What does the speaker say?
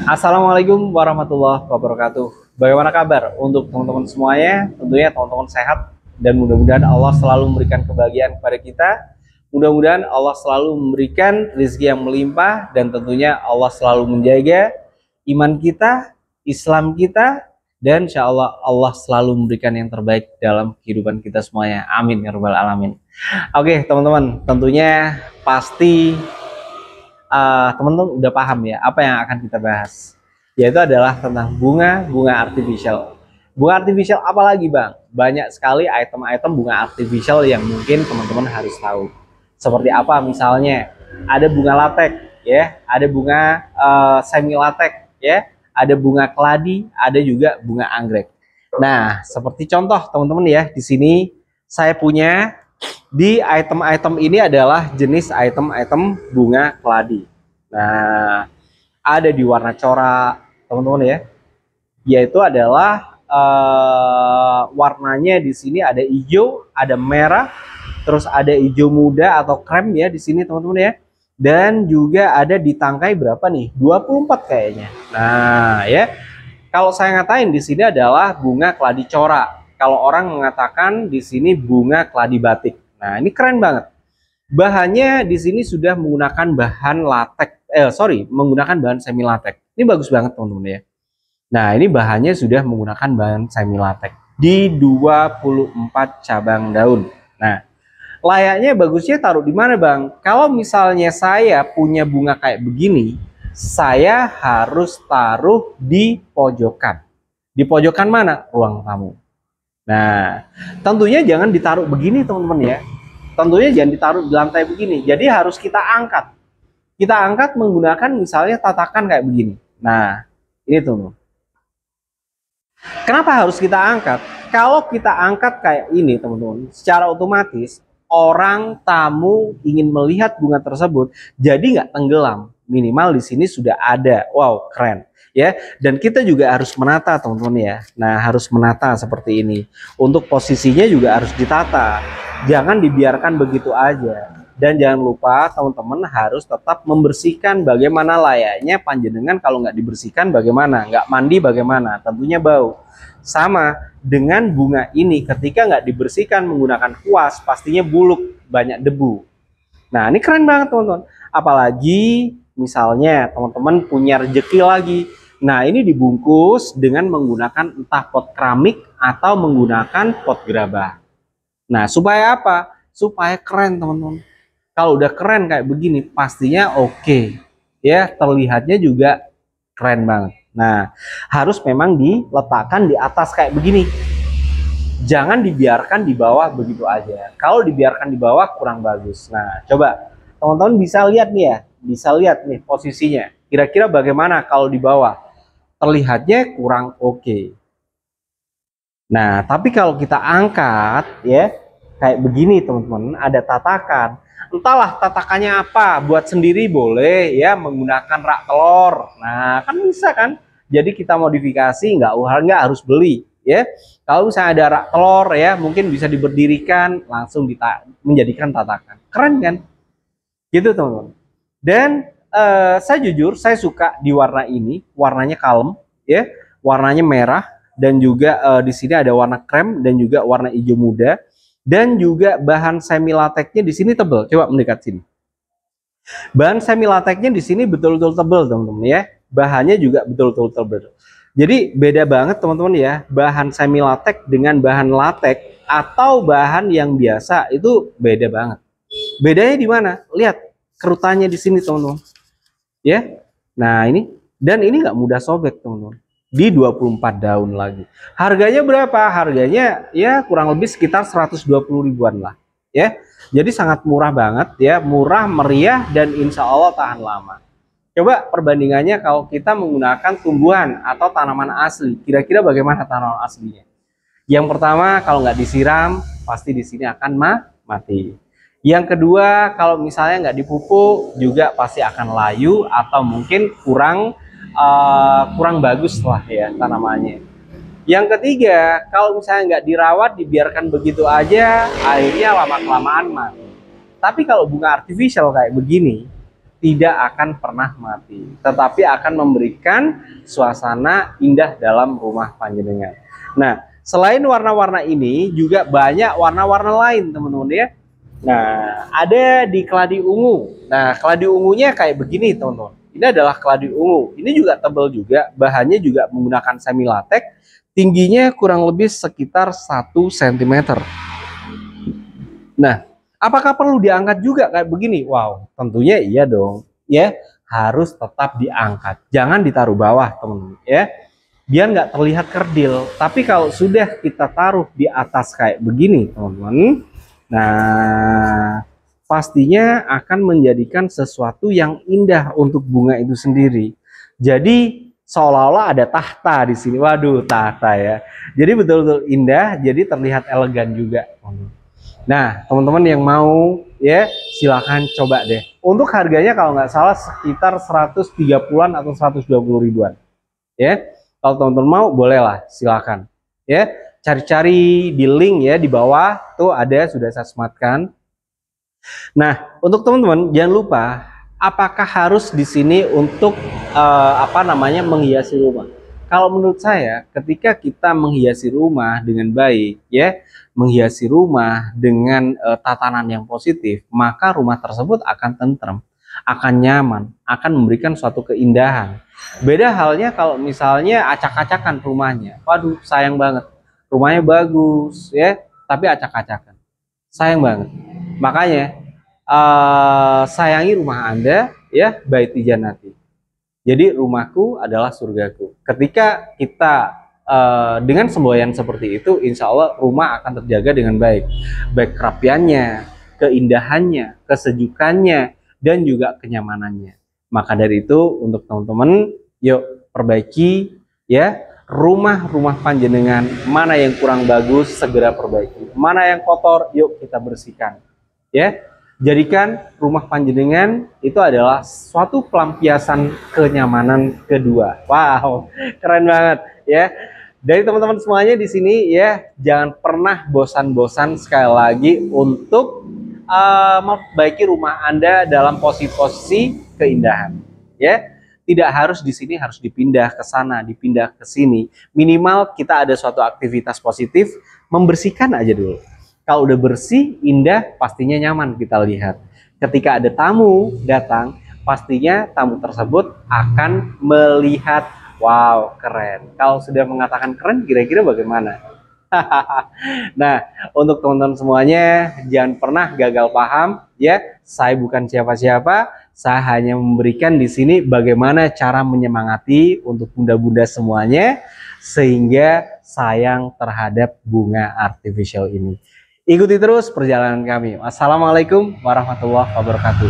Assalamualaikum warahmatullahi wabarakatuh. Bagaimana kabar untuk teman-teman semuanya? Tentunya teman-teman sehat dan mudah-mudahan Allah selalu memberikan kebahagiaan kepada kita. Mudah-mudahan Allah selalu memberikan rezeki yang melimpah dan tentunya Allah selalu menjaga iman kita, Islam kita, dan insya Allah Allah selalu memberikan yang terbaik dalam kehidupan kita semuanya. Amin ya rabbal alamin. Oke teman-teman, tentunya pasti teman-teman udah paham ya apa yang akan kita bahas, yaitu adalah tentang bunga artificial. Bunga artificial apa lagi bang? Banyak sekali item-item bunga artificial yang mungkin teman-teman harus tahu. Seperti apa misalnya? Ada bunga latek, ya, ada bunga semi latek, ya, ada bunga keladi, ada juga bunga anggrek. Nah, seperti contoh teman-teman ya, di sini saya punya di item-item ini adalah jenis item-item bunga keladi. Nah, ada di warna corak, teman-teman ya. Yaitu adalah warnanya di sini ada hijau, ada merah, terus ada hijau muda atau krem ya di sini teman-teman ya. Dan juga ada di tangkai berapa nih? 24 kayaknya. Nah, ya. Kalau saya ngatain di sini adalah bunga keladi corak. Kalau orang mengatakan di sini bunga keladi batik. Nah, ini keren banget. Bahannya di sini sudah menggunakan bahan latek, menggunakan bahan semi latek. Ini bagus banget teman-teman ya. Nah, ini bahannya sudah menggunakan bahan semi latek di 24 cabang daun. Nah, layaknya bagusnya taruh di mana, Bang? Kalau misalnya saya punya bunga kayak begini, saya harus taruh di pojokan. Di pojokan mana? Ruang tamu. Nah, tentunya jangan ditaruh begini teman-teman ya. Tentunya jangan ditaruh di lantai begini. Jadi harus kita angkat. Kita angkat menggunakan misalnya tatakan kayak begini. Nah, ini tuh. Kenapa harus kita angkat? Kalau kita angkat kayak ini teman-teman, secara otomatis orang tamu ingin melihat bunga tersebut, jadi nggak tenggelam. Minimal di sini sudah ada. Wow, keren. Ya, dan kita juga harus menata teman-teman ya. Nah, harus menata seperti ini. Untuk posisinya juga harus ditata, jangan dibiarkan begitu aja. Dan jangan lupa teman-teman harus tetap membersihkan. Bagaimana layaknya panjenengan kalau nggak dibersihkan bagaimana, nggak mandi bagaimana, tentunya bau. Sama dengan bunga ini, ketika nggak dibersihkan menggunakan kuas pastinya buluk, banyak debu. Nah, ini keren banget teman-teman. Apalagi misalnya teman-teman punya rezeki lagi. Nah, ini dibungkus dengan menggunakan entah pot keramik atau menggunakan pot gerabah. Nah, supaya apa? Supaya keren, teman-teman. Kalau udah keren kayak begini, pastinya oke. Ya, terlihatnya juga keren banget. Nah, harus memang diletakkan di atas kayak begini. Jangan dibiarkan di bawah begitu aja. Kalau dibiarkan di bawah kurang bagus. Nah, coba teman-teman bisa lihat nih ya. Bisa lihat nih posisinya. Kira-kira bagaimana kalau di bawah? Terlihatnya kurang oke. Nah, tapi kalau kita angkat ya kayak begini teman-teman, ada tatakan. Entahlah tatakannya apa, buat sendiri boleh ya, menggunakan rak telur. Nah, kan bisa kan? Jadi kita modifikasi, nggak harus beli ya. Kalau misalnya ada rak telur ya, mungkin bisa diberdirikan langsung menjadikan tatakan. Keren kan? Gitu teman-teman. Dan saya jujur saya suka di warna ini, warnanya kalem ya, warnanya merah dan juga di sini ada warna krem dan juga warna hijau muda dan juga bahan semi lateknya di sini tebal. Coba mendekat sini. Bahan semi lateknya di sini betul-betul tebal teman-teman ya. Bahannya juga betul-betul tebal. Jadi beda banget teman-teman ya, bahan semi latek dengan bahan latek atau bahan yang biasa itu beda banget. Bedanya di mana? Lihat kerutannya di sini teman-teman. Ya, nah ini dan ini nggak mudah sobek teman-teman. Di 24 daun lagi. Harganya berapa? Harganya ya kurang lebih sekitar 120 ribuan lah. Ya, jadi sangat murah banget ya, murah meriah dan insya Allah tahan lama. Coba perbandingannya kalau kita menggunakan tumbuhan atau tanaman asli, kira-kira bagaimana tanaman aslinya? Yang pertama kalau nggak disiram pasti di sini akan mati. Yang kedua, kalau misalnya nggak dipupuk juga pasti akan layu atau mungkin kurang bagus lah ya tanamannya. Yang ketiga, kalau misalnya nggak dirawat, dibiarkan begitu aja, akhirnya lama-kelamaan mati. Tapi kalau bunga artificial kayak begini, tidak akan pernah mati, tetapi akan memberikan suasana indah dalam rumah panjenengan. Nah, selain warna-warna ini juga banyak warna-warna lain teman-teman ya. Nah, ada di keladi ungu. Nah, keladi ungunya kayak begini teman-teman. Ini adalah keladi ungu. Ini juga tebal juga, bahannya juga menggunakan semi latex. Tingginya kurang lebih sekitar 1 cm. Nah, apakah perlu diangkat juga kayak begini? Wow, tentunya iya dong. Ya, harus tetap diangkat. Jangan ditaruh bawah, teman-teman ya. Biar nggak terlihat kerdil. Tapi kalau sudah kita taruh di atas kayak begini, teman-teman, nah pastinya akan menjadikan sesuatu yang indah untuk bunga itu sendiri. Jadi seolah-olah ada tahta di sini. Waduh, tahta ya. Jadi betul-betul indah, jadi terlihat elegan juga. Nah, teman-teman yang mau ya silahkan coba deh. Untuk harganya kalau nggak salah sekitar 130-an atau 120 ribuan. Ya, kalau teman-teman mau bolehlah silakan. Ya, cari-cari di link ya di bawah tuh ada, sudah saya sematkan. Nah, untuk teman-teman jangan lupa, apakah harus di sini untuk menghiasi rumah? Kalau menurut saya, ketika kita menghiasi rumah dengan baik, ya, menghiasi rumah dengan tatanan yang positif, maka rumah tersebut akan tentrem, akan nyaman, akan memberikan suatu keindahan. Beda halnya kalau misalnya acak-acakan rumahnya, waduh sayang banget, rumahnya bagus, ya, tapi acak-acakan, sayang banget. Makanya sayangi rumah Anda, ya, baiti jannati. Jadi rumahku adalah surgaku. Ketika kita dengan semboyan seperti itu, insya Allah rumah akan terjaga dengan baik. Baik kerapiannya, keindahannya, kesejukannya, dan juga kenyamanannya. Maka dari itu untuk teman-teman, yuk perbaiki ya rumah-rumah panjenengan. Mana yang kurang bagus segera perbaiki. Mana yang kotor, yuk kita bersihkan. Ya. Jadikan rumah panjenengan itu adalah suatu pelampiasan kenyamanan kedua. Wow, keren banget ya. Dari teman-teman semuanya di sini ya, jangan pernah bosan-bosan sekali lagi untuk memperbaiki rumah Anda dalam posisi keindahan. Ya, tidak harus di sini harus dipindah ke sana, dipindah ke sini. Minimal kita ada suatu aktivitas positif, membersihkan aja dulu. Kalau udah bersih, indah, pastinya nyaman kita lihat. Ketika ada tamu datang, pastinya tamu tersebut akan melihat, wow, keren. Kalau sudah mengatakan keren, kira-kira bagaimana? Nah, untuk teman-teman semuanya, jangan pernah gagal paham, ya. Saya bukan siapa-siapa, saya hanya memberikan di sini bagaimana cara menyemangati untuk bunda-bunda semuanya, sehingga sayang terhadap bunga artificial ini. Ikuti terus perjalanan kami. Wassalamualaikum warahmatullahi wabarakatuh.